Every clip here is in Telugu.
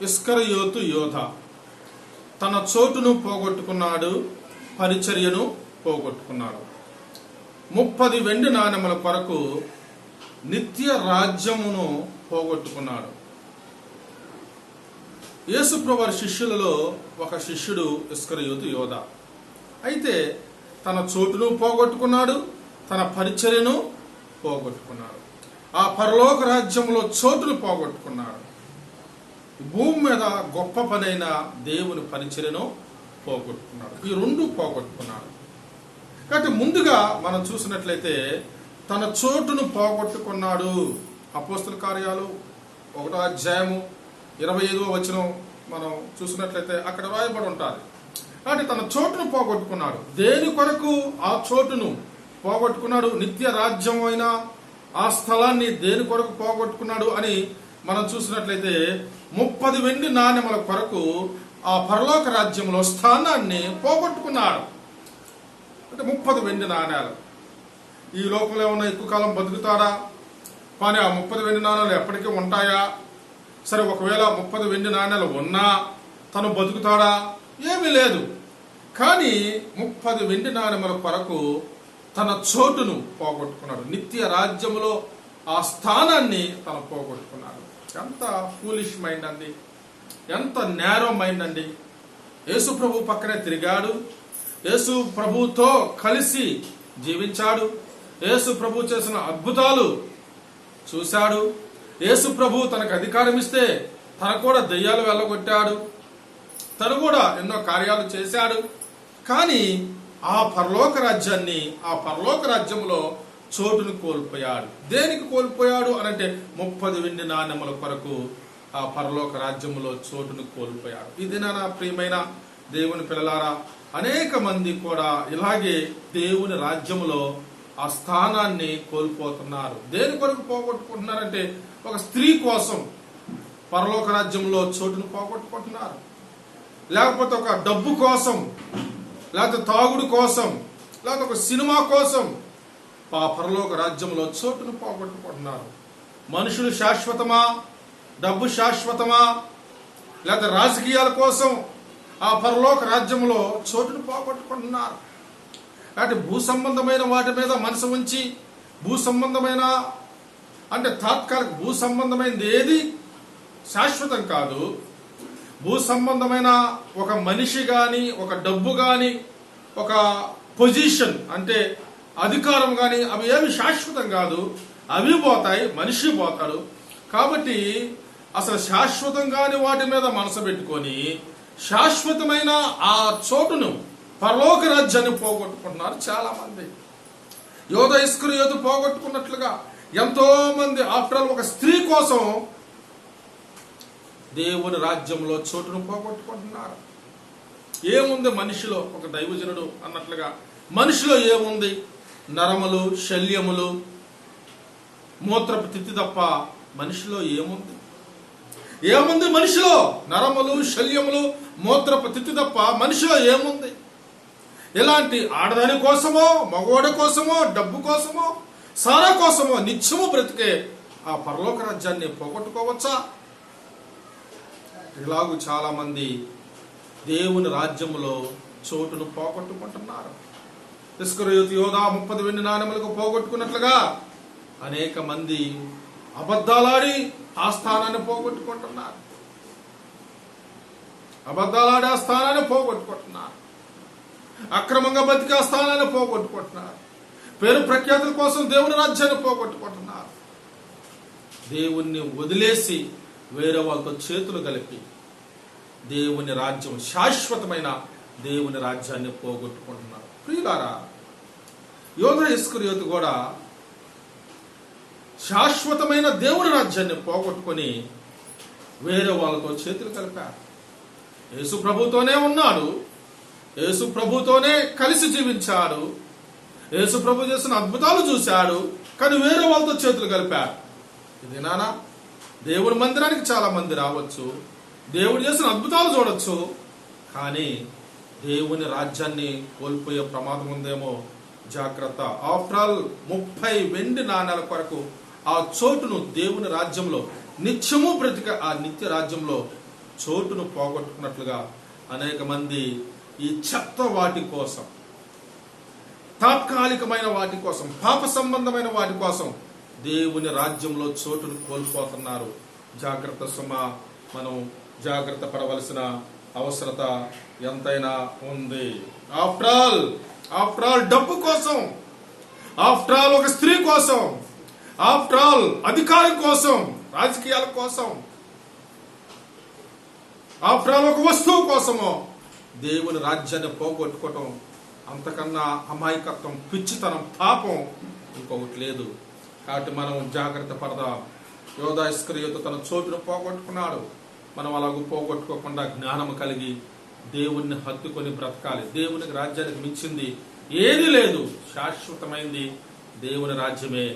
ఇస్కరియోతు యోధ తన చోటును పోగొట్టుకున్నాడు, పరిచర్యను పోగొట్టుకున్నాడు. 30 వెండి నాణెముల కొరకు నిత్య రాజ్యమును పోగొట్టుకున్నాడు. యేసుప్రభు వారి శిష్యులలో ఒక శిష్యుడు ఇస్కరియోతు యోధ. అయితే తన చోటును పోగొట్టుకున్నాడు, తన పరిచర్యను పోగొట్టుకున్నాడు. ఆ పరలోక రాజ్యంలో చోటును పోగొట్టుకున్నాడు. భూమి మీద గొప్ప పనైన దేవుని పరిచర్యను పోగొట్టుకున్నాడు. ఈ రెండు పోగొట్టుకున్నాడు. కాబట్టి ముందుగా మనం చూసినట్లయితే తన చోటును పోగొట్టుకున్నాడు. అపోస్తల కార్యాలు 1వ అధ్యాయము 25వ వచనం మనం చూసినట్లయితే అక్కడ రాయబడి ఉంటుంది. కాబట్టి తన చోటును పోగొట్టుకున్నాడు. దేని కొరకు ఆ చోటును పోగొట్టుకున్నాడు? నిత్య రాజ్యం అయిన ఆ స్థలాన్ని దేని కొరకు పోగొట్టుకున్నాడు అని మనం చూసినట్లయితే 30 వెండి నాణెముల కొరకు ఆ పరలోక రాజ్యంలో స్థానాన్ని పోగొట్టుకున్నాడు. అంటే 30 వెండి నాణ్యాలు. ఈ లోకంలో ఏమన్నా ఎక్కువ కాలం బతుకుతాడా? కానీ ఆ 30 వెండి నాణ్యాలు ఎప్పటికీ ఉంటాయా? సరే, ఒకవేళ 30 వెండి నాణ్యాలు ఉన్నా తను బతుకుతాడా? ఏమీ లేదు. కానీ 30 వెండి నాణెముల కొరకు తన చోటును పోగొట్టుకున్నాడు. నిత్య రాజ్యములో ఆ స్థానాన్ని తను పోగొట్టుకున్నాడు. ఎంత ఫూలిష్ మైండ్ అండి, ఎంత నేరో మైండ్ అండి. యేసు ప్రభు పక్కనే తిరిగాడు, యేసు ప్రభుతో కలిసి జీవించాడు, యేసు ప్రభు చేసిన అద్భుతాలు చూశాడు. యేసు ప్రభు తనకు అధికారం ఇస్తే తన కూడా దెయ్యాలు వెళ్ళగొట్టాడు, తను కూడా ఎన్నో కార్యాలు చేశాడు. కానీ ఆ పరలోక రాజ్యాన్ని, ఆ పరలోక రాజ్యంలో చోటును కోల్పోయాడు. దేనికి కోల్పోయాడు అనంటే 30 వెండి నాణెముల కొరకు ఆ పరలోక రాజ్యములో చోటును కోల్పోయాడు. ఇది నా ప్రియమైన దేవుని పిల్లలారా, అనేక మంది కూడా ఇలాగే దేవుని రాజ్యములో ఆ స్థానాన్ని కోల్పోతున్నారు. దేని కొరకు పోగొట్టుకుంటున్నారంటే ఒక స్త్రీ కోసం పరలోక రాజ్యంలో చోటును పోగొట్టుకుంటున్నారు, లేకపోతే ఒక డబ్బు కోసం, లేకపోతే తాగుడు కోసం, లేకపోతే ఒక సినిమా కోసం ఆ పరలోక రాజ్యంలో చోటును పోగొట్టుకుంటున్నారు. మనుషులు శాశ్వతమా? డబ్బు శాశ్వతమా? లేకపోతే రాజకీయాల కోసం ఆ పరలోక రాజ్యంలో చోటును పోగొట్టుకుంటున్నారు. కాబట్టి భూ సంబంధమైన వాటి మీద మనసు ఉంచి, భూ సంబంధమైన అంటే తాత్కాలిక, భూ సంబంధమైనది ఏది శాశ్వతం కాదు. భూ సంబంధమైన ఒక మనిషి కానీ, ఒక డబ్బు కానీ, ఒక పొజిషన్ అంటే అధికారం కానీ, అవి ఏమి శాశ్వతం కాదు. అవి పోతాయి, మనిషి పోతాడు. కాబట్టి అసలు శాశ్వతం కాని వాటి మీద మనసు పెట్టుకొని శాశ్వతమైన ఆ చోటును, పరలోక రాజ్యాన్ని పోగొట్టుకుంటున్నారు చాలా మంది. యోధ ఇస్కరియోతు పోగొట్టుకున్నట్లుగా ఎంతో మంది ఆఫ్టర్ ఆల్ ఒక స్త్రీ కోసం దేవుని రాజ్యంలో చోటును పోగొట్టుకుంటున్నారు. ఏముంది మనిషిలో? ఒక దైవజనుడు అన్నట్లుగా మనిషిలో ఏముంది? నరములు, శల్యములు, మూత్రపు తిత్తి తప్ప మనిషిలో ఏముంది? ఏముంది మనిషిలో? నరములు, శల్యములు, మూత్రపు తిత్తి తప్ప మనిషిలో ఏముంది? ఇలాంటి ఆడదాని కోసమో, మగవాడి కోసమో, డబ్బు కోసమో, సారా కోసమో నిత్యము బ్రతికే ఆ పరలోక రాజ్యాన్ని పోగొట్టుకోవచ్చా? ఇలాగూ చాలా మంది దేవుని రాజ్యములో చోటును పోగొట్టుకుంటున్నారు. ఇస్కరియోతు యోధ 30 వెండి నాణెములకు పోగొట్టుకున్నట్లుగా అనేక మంది అబద్ధాలాడి ఆ స్థానాన్ని పోగొట్టుకుంటున్నారు. అబద్ధాలాడి ఆ స్థానాన్ని పోగొట్టుకుంటున్నారు. అక్రమంగా బతికి ఆ స్థానాన్ని పోగొట్టుకుంటున్నారు. పేరు ప్రఖ్యాతుల కోసం దేవుని రాజ్యాన్ని పోగొట్టుకుంటున్నారు. దేవుణ్ణి వదిలేసి వేరే వాళ్ళతో చేతులు కలిపి దేవుని రాజ్యం, శాశ్వతమైన దేవుని రాజ్యాన్ని పోగొట్టుకుంటున్నారు. ప్రియులారా, యోధ ఇస్కరియోతు కూడా శాశ్వతమైన దేవుని రాజ్యాన్ని పోగొట్టుకొని వేరే వాళ్ళతో చేతులు కలిపారు. యేసు ప్రభుతోనే ఉన్నాడు, యేసు ప్రభుతోనే కలిసి జీవించాడు, యేసు ప్రభు చేసిన అద్భుతాలు చూశాడు. కానీ వేరే వాళ్ళతో చేతులు కలిపారు. ఇది నానా, దేవుని మందిరానికి చాలా మంది రావచ్చు, దేవుడు చేసిన అద్భుతాలు చూడొచ్చు, కానీ దేవుని రాజ్యాన్ని కోల్పోయే ప్రమాదం ఉందేమో, జాగ్రత్త. ఆఫ్టర్ ఆల్ 30 వెండి నాణ్యాల కొరకు ఆ చోటును దేవుని రాజ్యంలో నిత్యము బ్రతిక ఆ నిత్య రాజ్యంలో చోటును పోగొట్టుకున్నట్లుగా అనేక మంది ఈ చెత్త వాటి కోసం, తాత్కాలికమైన వాటి కోసం, పాప సంబంధమైన వాటి కోసం దేవుని రాజ్యంలో చోటును కోల్పోతున్నారు. జాగ్రత్త సుమా, మనం జాగ్రత్త పడవలసిన అవసరత ఎంతైనా ఉంది. ఆఫ్టర్ ఆల్ డబ్బు కోసం, ఆఫ్టర్ ఆల్ ఒక స్త్రీ కోసం, ఆఫ్టర్ ఆల్ అధికారం కోసం, రాజకీయాల కోసం, ఆఫ్టర్ ఆల్ ఒక వస్తువు కోసమో దేవుని రాజ్యాన్ని పోగొట్టుకోవటం అంతకన్నా అమాయకత్వం, పిచ్చితనం, పాపం ఇంకొకటి లేదు. కాబట్టి మనం జాగ్రత్త పడదాం. యోధా ఇస్కరియోతు తన చోటును పోగొట్టుకున్నాడు. మనం అలాగూ పోగొట్టుకోకుండా జ్ఞానం కలిగి దేవుణ్ణి హత్తుకొని బ్రతకాలి. దేవునికి రాజ్యానికి మించింది ఏది లేదు. శాశ్వతమైంది దేవుని రాజ్యమే.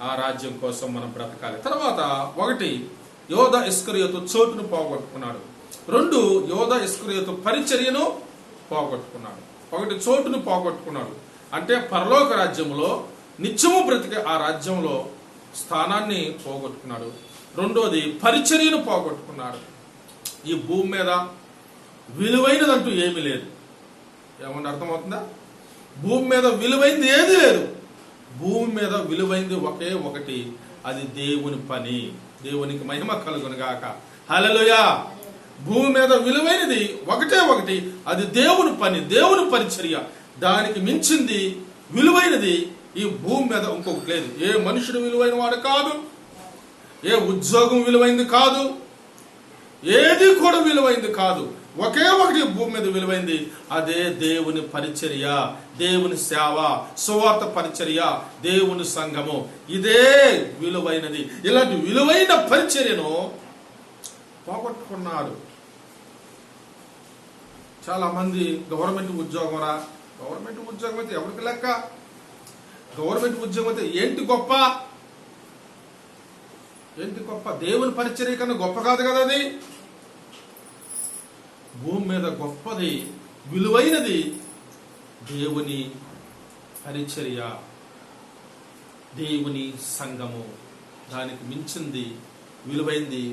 ఆ రాజ్యం కోసం మనం బ్రతకాలి. తర్వాత 1, యోధా ఇస్కరియోతు చోటును పోగొట్టుకున్నాడు. 2, యోధా ఇస్కరియోతు పరిచర్యను పోగొట్టుకున్నాడు. 1 చోటును పోగొట్టుకున్నాడు అంటే పరలోక రాజ్యంలో నిత్యము బ్రతికే ఆ రాజ్యంలో స్థానాన్ని పోగొట్టుకున్నాడు. 2వది పరిచర్యను పోగొట్టుకున్నాడు. ఈ భూమి మీద విలువైనదంటూ ఏమీ లేదు. ఏమన్నా అర్థమవుతుందా? భూమి మీద విలువైంది ఏది లేదు. భూమి మీద విలువైంది ఒకే ఒకటి, అది దేవుని పని. దేవునికి మహిమ కలుగును గాక. హల్లెలూయా. భూమి మీద విలువైనది ఒకటే ఒకటి, అది దేవుని పని, దేవుని పరిచర్య. దానికి మించింది విలువైనది ఈ భూమి మీద ఇంకొకటి లేదు. ఏ మనుషుడు విలువైన వాడు కాదు, ఏ ఉద్యోగం విలువైంది కాదు, ఏది కూడా విలువైంది కాదు. ఒకే ఒకటి భూమి మీద విలువైంది, అదే దేవుని పరిచర్య, దేవుని సేవ, సువార్త పరిచర్య, దేవుని సంఘము. ఇదే విలువైనది. ఇలాంటి విలువైన పరిచర్యను పోగొట్టుకున్నారు. చాలా మంది గవర్నమెంట్ ఉద్యోగం రా, గవర్నమెంట్ ఉద్యోగం అయితే ఎవరికి లెక్క? గవర్నమెంట్ ఉద్యోగం అయితే ఏంటి గొప్ప? ఏంటి గొప్ప? దేవుని పరిచర్య కన్నా గొప్ప కాదు కదా అది. భూమి మీద గొప్పది, విలువైనది దేవుని పరిచర్య, దేవుని సంఘము. దానికి మించింది విలువైంది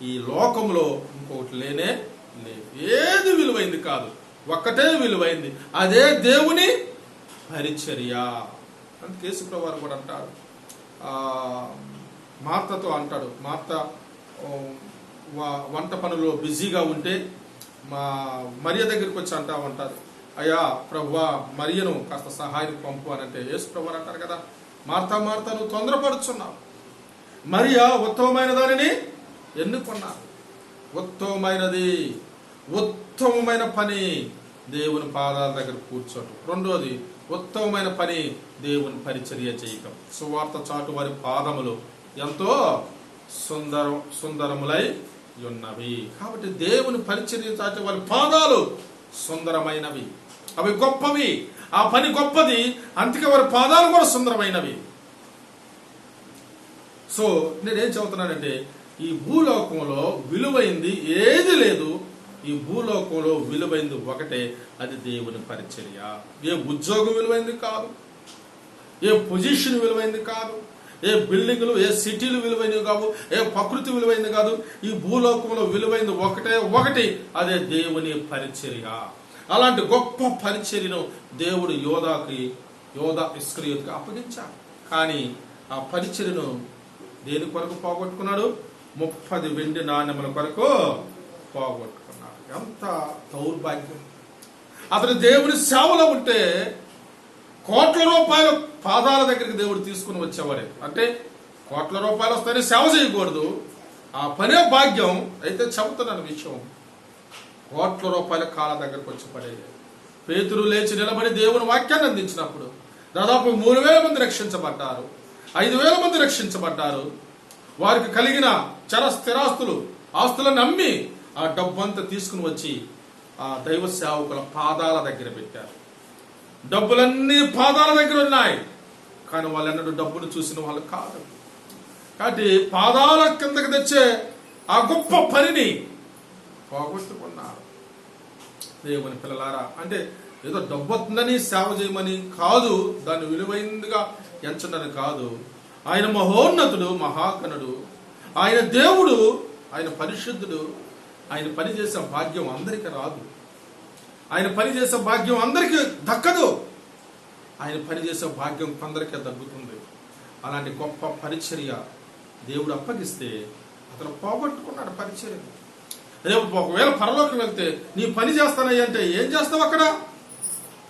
ఈ లోకంలో ఇంకొకటి లేనే లేదు. ఏది విలువైంది కాదు, ఒక్కటే విలువైంది, అదే దేవుని పరిచర్య. అందుకే యేసుప్రభువు వారు కూడా అంటారు, మార్తతో అంటాడు, మార్త వంట పనుల్లో బిజీగా ఉంటే మరియ దగ్గరికి వచ్చి అంటారు, అయ్యా ప్రభువా మరియను కాస్త సహాయం పంపు అని. అంటే యేసుప్రభువు వారు అంటారు కదా, మార్తా మార్తా నువ్వు తొందరపడుచున్నావు, మరియ ఉత్తమమైన దానిని ఎన్నుకున్నావు. ఉత్తమమైనది, ఉత్తమమైన పని దేవుని పాదాల దగ్గర కూర్చోటం. 2వది ఉత్తమమైన పని దేవుని పరిచర్య చేయటం. సువార్త చాటు వారి పాదములు ఎంతో సుందరములై ఉన్నవి. కాబట్టి దేవుని పరిచర్య చాటు వారి పాదాలు సుందరమైనవి, అవి గొప్పవి. ఆ పని గొప్పది, అందుకే వారి పాదాలు కూడా సుందరమైనవి. సో నేనేం చెబుతున్నానంటే, ఈ భూలోకంలో విలువైంది ఏది లేదు. ఈ భూలోకంలో విలువైంది ఒకటే, అది దేవుని పరిచర్య. ఏ ఉద్యోగం విలువైంది కాదు, ఏ పొజిషన్ విలువైంది కాదు, ఏ బిల్డింగులు, ఏ సిటీలు విలువైనవి కావు, ఏ ప్రకృతి విలువైంది కాదు. ఈ భూలోకంలో విలువైంది ఒకటే ఒకటి, అదే దేవుని పరిచర్య. అలాంటి గొప్ప పరిచర్యను దేవుడు యోధా ఇస్కరియోతుకి అప్పగించాడు. కానీ ఆ పరిచర్యను దేని కొరకు పోగొట్టుకున్నాడు? 30 వెండి నాణ్యముల కొరకు పోగొట్టుకున్నాడు. ఎంత దౌర్భాగ్యం! అతను దేవుని సేవలో ఉంటే కోట్ల రూపాయల పాదాల దగ్గరికి దేవుడు తీసుకుని వచ్చేవాడే. అంటే కోట్ల రూపాయలు వస్తాయని సేవ చేయకూడదు, ఆ పనే భాగ్యం. అయితే చెబుతున్నాను విషయం, కోట్ల రూపాయల కాళ్ళ దగ్గరకు వచ్చి పడేది. పేతురు లేచి నిలబడి దేవుని వాక్యాన్ని అందించినప్పుడు దాదాపు 3000 మంది రక్షించబడ్డారు, 5000 మంది రక్షించబడ్డారు. వారికి కలిగిన చర స్థిరాస్తులు, ఆస్తులను అమ్మి ఆ డబ్బంతా తీసుకుని వచ్చి ఆ దైవ సేవకుల పాదాల దగ్గర పెట్టారు. డబ్బులన్నీ పాదాల దగ్గర ఉన్నాయి, కానీ వాళ్ళెన్నడూ డబ్బును చూసిన వాళ్ళు కాదు. కాబట్టి పాదాల కిందకి తెచ్చే ఆ గొప్ప పనిని పోగొట్టుకున్నారు. దేవుని పిల్లలారా, అంటే ఏదో డబ్బు వస్తుందని సేవ చేయమని కాదు, దాన్ని విలువైనదిగా ఎంచడని కాదు. ఆయన మహోన్నతుడు, మహాగణుడు, ఆయన దేవుడు, ఆయన పరిశుద్ధుడు. ఆయన పని చేసే భాగ్యం అందరికీ రాదు. ఆయన పని చేసే భాగ్యం అందరికీ దక్కదు. ఆయన పని చేసే భాగ్యం కొందరికే దక్కుతుంది. అలాంటి గొప్ప పరిచర్య దేవుడు అప్పగిస్తే అతను పోగొట్టుకున్నాడు పరిచర్య. రేపు ఒకవేళ పరలోకం వెళ్తే నీ పని చేస్తానయ్య అంటే ఏం చేస్తావు అక్కడ?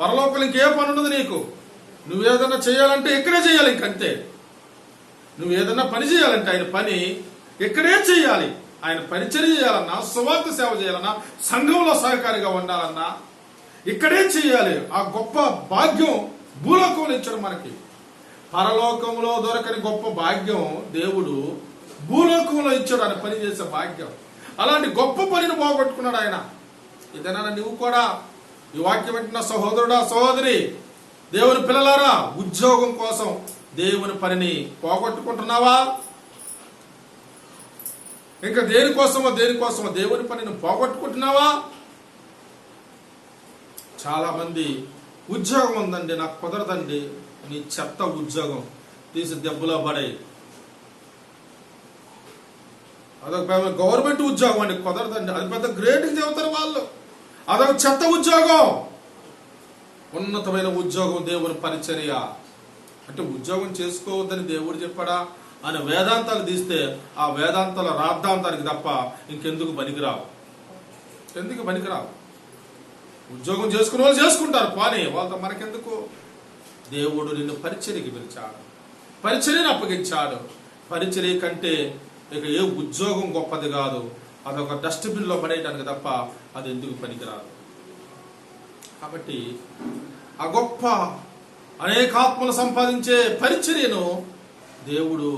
పరలోకం ఇంకే పని ఉండదు నీకు. నువ్వేదన్నా చేయాలంటే ఇక్కడే చేయాలి, ఇంకంతే. నువ్వేదన్నా పని చేయాలంటే ఆయన పని ఇక్కడే చేయాలి. ఆయన పరిచర్య చేయాలన్నా, సువార్త సేవ చేయాలన్నా, సంఘంలో సహకారిగా ఉండాలన్నా ఇక్కడే చేయాలి. ఆ గొప్ప భాగ్యం భూలోకంలో ఇచ్చాడు మనకి. పరలోకంలో దొరకని గొప్ప భాగ్యం దేవుడు భూలోకంలో ఇచ్చాడు, ఆయన పని చేసే భాగ్యం. అలాంటి గొప్ప పనిని పోగొట్టుకున్నాడు ఆయన. ఇదేనా నువ్వు కూడా ఈ వాక్యం వింటున్న సహోదరుడా, సహోదరి, దేవుని పిల్లలారా, ఉద్యోగం కోసం దేవుని పనిని పోగొట్టుకుంటున్నావా? ఇంకా దేనికోసమో దేవుని పనిని పోగొట్టుకుంటున్నావా? చాలా మంది ఉద్యోగం ఉందండి, నాకు కుదరదండి. నీ చెత్త ఉద్యోగం తీసి దెబ్బలో పడే. అదొక గవర్నమెంట్ ఉద్యోగం అండి, కుదరదండి. అది పెద్ద గ్రేట్ చెబుతారు వాళ్ళు. అదొక చెత్త ఉద్యోగం. ఉన్నతమైన ఉద్యోగం దేవుని పరిచర్య. అంటే ఉద్యోగం చేసుకోవద్దని దేవుడు చెప్పాడా అని వేదాంతాలు తీస్తే ఆ వేదాంతాల రాద్ధాంతానికి తప్ప ఇంకెందుకు పనికిరావు. ఉద్యోగం చేసుకునే వాళ్ళు చేసుకుంటారు, కానీ వాళ్ళతో మనకెందుకు? దేవుడు నిన్ను పరిచర్యకి పిలిచాడు, పరిచర్యను అప్పగించాడు. పరిచర్య కంటే ఇక ఏ ఉద్యోగం గొప్పది కాదు. అదొక డస్ట్బిన్లో పడేయడానికి తప్ప అది ఎందుకు పనికిరాదు. కాబట్టి ఆ గొప్ప అనేకాత్మలు సంపాదించే పరిచర్యను దేవుడు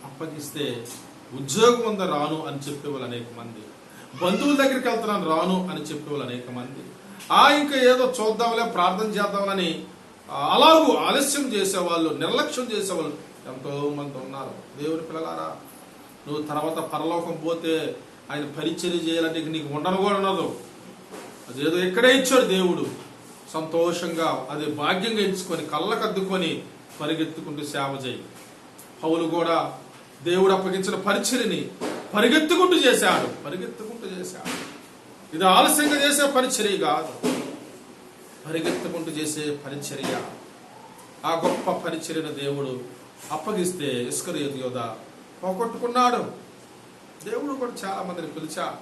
అప్పగిస్తే ఉద్యోగం ఉందా రాను అని చెప్పేవాళ్ళు అనేక మంది, బంధువుల దగ్గరికి వెళ్తున్నాను రాను అని చెప్పేవాళ్ళు అనేక మంది, ఇంకా ఏదో చూద్దాంలే ప్రార్థన చేద్దామని అలాగూ ఆలస్యం చేసేవాళ్ళు, నిర్లక్ష్యం చేసేవాళ్ళు ఎంతో మంది ఉన్నారు. దేవుని పిల్లలారా, నువ్వు తర్వాత పరలోకం పోతే ఆయన పరిచర్య చేయాలంటే నీకు ఉండను కూడా ఉండదు. అదేదో ఇక్కడే ఇచ్చాడు దేవుడు. సంతోషంగా అది భాగ్యంగా ఎంచుకొని కళ్ళకద్దుకొని పరిగెత్తుకుంటూ సేవ చేయి. పౌలు కూడా దేవుడు అప్పగించిన పరిచర్యని పరిగెత్తుకుంటూ చేశాడు. ఇది ఆలస్యంగా చేసే పరిచర్య కాదు, పరిగెత్తుకుంటూ చేసే పరిచర్య. ఆ గొప్ప పరిచర్యను దేవుడు అప్పగిస్తే ఇస్కరియోతు యోధ పోగొట్టుకున్నాడు. దేవుడు కూడా చాలా మందిని పిలిచాడు,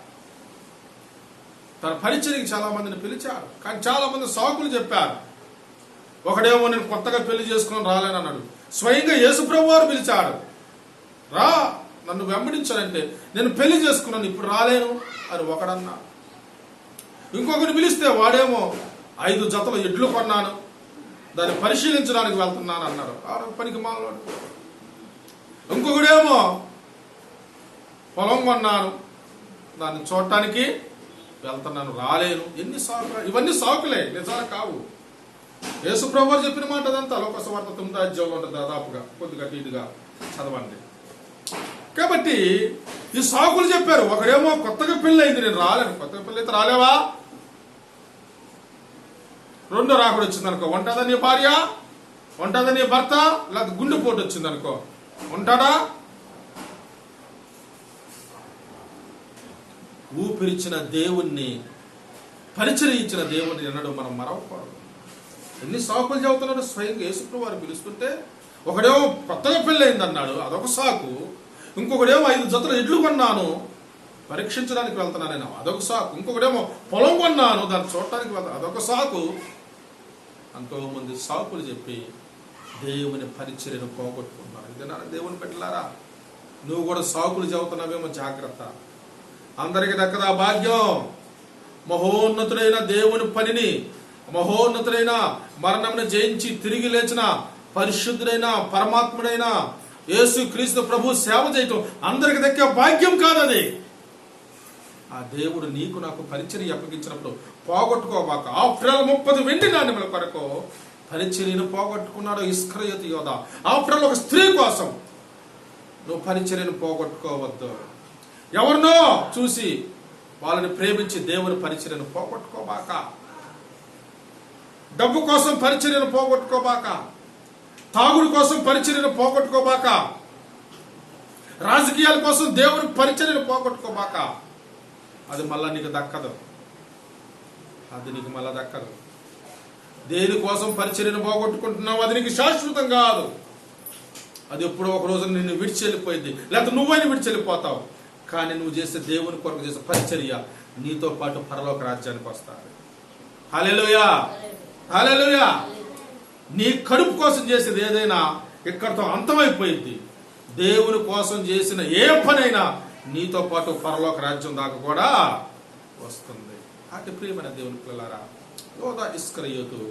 తన పరిచర్యకి చాలా మందిని పిలిచాడు. కానీ చాలా మంది సాకులు చెప్పారు. ఒకడేమో నేను కొత్తగా పెళ్లి చేసుకుని రాలేనన్నాడు. స్వయంగా యేసుప్రభువు వారు పిలిచాడు, రా నన్ను వెంబడించాలంటే నేను పెళ్లి చేసుకున్నాను, ఇప్పుడు రాలేను అని ఒకడన్నాడు. ఇంకొకటి పిలిస్తే వాడేమో 5 జతల ఎడ్లు కొన్నాను, దాన్ని పరిశీలించడానికి వెళ్తున్నాను అన్నాడు. పనికి మాలోడు. ఇంకొకడేమో పొలం కొన్నాను, దాన్ని చూడటానికి వెళ్తున్నాను, రాలేను. ఎన్ని సాకులు! ఇవన్నీ సాకులే, నిజాలు కావు. యేసుప్రభువు వారు చెప్పిన మాట అదంతా లోక సువార్త 9వ అధ్యాయంలో ఉంటుంది. దాదాపుగా కొద్దిగా ఇటుగా చదవండి. కాబట్టి ఈ సాకులు చెప్పారు. ఒకడేమో కొత్తగా పెళ్లి అయింది, నేను రాలేను. కొత్తగా పెళ్లి అయితే రాలేవా? రెండో రాకుడు వచ్చింది అనుకో, ఉంటుందా నీ భార్య, ఉంటుందా నీ భర్త? లేకపోతే గుండెపోటు వచ్చింది అనుకో, ఉంటాడా? ఊపిరిచ్చిన దేవుణ్ణి, పరిచర్య ఇచ్చిన దేవుణ్ణి ఎన్నడూ మనం మరవకూడదు. ఎన్ని సాకులు చెబుతున్నాడు. స్వయంగా యేసుప్రభువు వారు పిలుస్తుంటే ఒకడేమో కొత్తగా పెళ్ళయింది అన్నాడు, అదొక సాకు. ఇంకొకడేమో 5 జతల ఎడ్లు కొన్నాను, పరీక్షించడానికి వెళ్తున్నాను నేను, అదొక సాకు. ఇంకొకడేమో పొలం కొన్నాను, దాన్ని చూడటానికి వెళ్తాను, అదొక సాకు. ఎంతో మంది సాకులు చెప్పి దేవుని పరిచర్యను పోగొట్టుకుంటున్నారు. ఇదేనా దేవుని పెట్టలారా? నువ్వు కూడా సాకులు చెబుతున్నావేమో, జాగ్రత్త. అందరికి దక్కదా భాగ్యం. మహోన్నతుడైన దేవుని పనిని, మహోన్నతుడైన మరణంను జయించి తిరిగి లేచిన పరిశుద్ధుడైన పరమాత్ముడైన యేసు క్రీస్తు ప్రభు సేవ చేయటం అందరికి దక్కే భాగ్యం కాదది. ఆ దేవుడు నీకు నాకు పరిచర్య అప్పగించినప్పుడు పోగొట్టుకోబాక. ఆఫ్టర్ ఆల్ 30 వెండి నాణ్యముల కొరకు పరిచర్యను పోగొట్టుకున్నాడు ఇస్కరియోతు యోధ. ఆఫ్టర్ ఆల్ ఒక స్త్రీ కోసం నువ్వు పరిచర్యను పోగొట్టుకోవద్దు. ఎవరినో చూసి వాళ్ళని ప్రేమించి దేవుని పరిచర్యను పోగొట్టుకోబాక. డబ్బు కోసం పరిచర్యను పోగొట్టుకోబాక. తాగుడు కోసం పరిచర్యను పోగొట్టుకోబాక. రాజకీయాల కోసం దేవుని పరిచర్యను పోగొట్టుకోబాక. అది మళ్ళా నీకు దక్కదు. అది నీకు మళ్ళా దక్కదు. దేనికోసం పరిచర్యను పోగొట్టుకుంటున్నావు అది నీకు శాశ్వతం కాదు. అది ఎప్పుడో ఒక రోజు నిన్ను విడిచి వెళ్ళిపోయింది, లేకపోతే నువ్వైనా విడిచి వెళ్ళిపోతావు. కానీ నువ్వు చేసే దేవుని కొరకు చేసే పరిచర్య నీతో పాటు పరలోక రాజ్యానికి వస్తాడు. హల్లెలూయా, హల్లెలూయా. నీ కడుపు కోసం చేసేది ఏదైనా ఇక్కడితో అంతమైపోయింది. దేవుని కోసం చేసిన ఏ పనైనా నీతో పాటు పరలోక రాజ్యం దాకా కూడా వస్తుంది. అటు ప్రియమైన దేవుని పిల్లలారా, యోధా ఇస్కరియోతు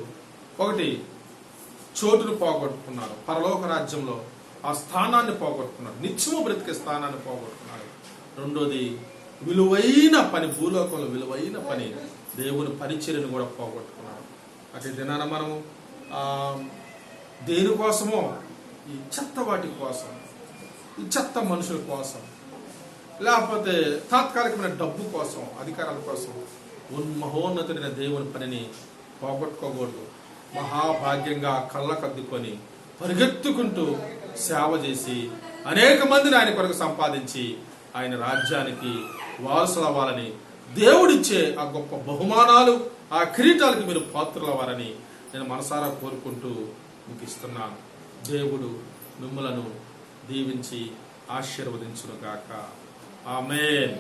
ఒకటి చోటును పోగొట్టుకున్నాడు, పరలోక రాజ్యంలో ఆ స్థానాన్ని పోగొట్టుకున్నాడు, నిత్యము బ్రతికే స్థానాన్ని పోగొట్టుకున్నాడు. రెండోది విలువైన పని, భూలోకంలో విలువైన పని, దేవుని పరిచర్యను కూడా పోగొట్టుకున్నాడు. అటు దినాన మనము దేనికోసమో, ఈ చెత్త వాటి కోసం, ఈ చెత్త మనుషుల కోసం, లేకపోతే తాత్కాలికమైన డబ్బు కోసం, అధికారాల కోసం మహోన్నతుడైన దేవుని పనిని పోగొట్టుకోకూడదు. మహాభాగ్యంగా కళ్ళకద్దుకొని పరిగెత్తుకుంటూ సేవ చేసి అనేక మందిని ఆయన కొరకు సంపాదించి ఆయన రాజ్యానికి వారసులు అవ్వాలని, దేవుడిచ్చే ఆ గొప్ప బహుమానాలు, ఆ కిరీటాలకు మీరు పాత్రులవ్వాలని నేను మనసారా కోరుకుంటూ మీకు ఇస్తున్నాను. దేవుడు మిమ్మలను దీవించి ఆశీర్వదించును గాక. ఆమేన్.